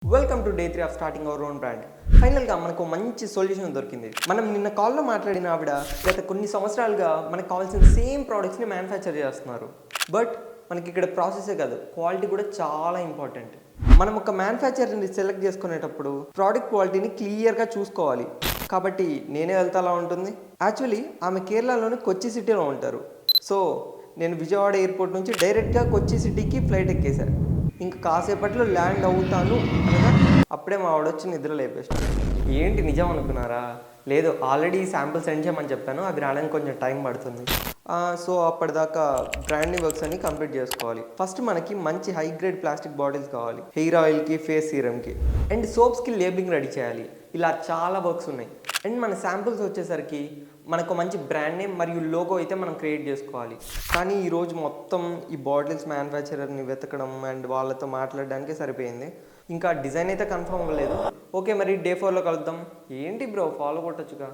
Welcome to day 3 of starting our own brand. ఫైనల్గా మనకు మంచి సొల్యూషన్ దొరికింది. మనం నిన్న కాల్లో మాట్లాడిన ఆవిడ గత కొన్ని సంవత్సరాలుగా మనకు కావాల్సిన సేమ్ ప్రోడక్ట్స్ని మ్యానుఫ్యాక్చర్ చేస్తున్నారు. బట్ మనకి ఇక్కడ ప్రాసెసే కాదు, క్వాలిటీ కూడా చాలా ఇంపార్టెంట్. మనం ఒక మ్యానుఫ్యాక్చర్ని సెలెక్ట్ చేసుకునేటప్పుడు ప్రోడక్ట్ క్వాలిటీని క్లియర్గా చూసుకోవాలి. కాబట్టి నేనే వెళ్తే అలా ఉంటుంది. యాక్చువల్లీ ఆమె కేరళలోని కొచ్చి సిటీలో ఉంటారు. సో నేను విజయవాడ ఎయిర్పోర్ట్ నుంచి డైరెక్ట్గా కొచ్చి సిటీకి ఫ్లైట్ ఎక్కేశాను. ఇంకా కాసేపట్లో ల్యాండ్ అవుతాను అనగా అప్పుడే మా వాడొచ్చి నిద్ర లేపేస్తాను. ఏంటి నిజం అనుకున్నారా? లేదు, ఆల్రెడీ శాంపుల్ సెండ్ చేయమని చెప్పాను, అవి రావడానికి కొంచెం టైం పడుతుంది. సో అప్పటిదాకా బ్రాండింగ్ వర్క్స్ అన్ని కంప్లీట్ చేసుకోవాలి. ఫస్ట్ మనకి మంచి హై గ్రేడ్ ప్లాస్టిక్ బాటిల్స్ కావాలి, హెయిర్ ఆయిల్కి, ఫేస్ సీరమ్కి, అండ్ సోప్స్కి లేబులింగ్ రెడీ చేయాలి. ఇలా చాలా వర్క్స్ ఉన్నాయి. అండ్ మన శాంపుల్స్ వచ్చేసరికి మనకు మంచి బ్రాండ్ నేమ్ మరియు లోగో అయితే మనం క్రియేట్ చేసుకోవాలి. కానీ ఈరోజు మొత్తం ఈ బాటిల్స్ మ్యానుఫ్యాక్చరర్ని వెతకడం అండ్ వాళ్ళతో మాట్లాడడానికే సరిపోయింది. ఇంకా డిజైన్ అయితే కన్ఫర్మ్ అవ్వలేదు. ఓకే, మరి డే 4లో కలుద్దాం. ఏంటి బ్రో, ఫాలో కొట్టచ్చుగా.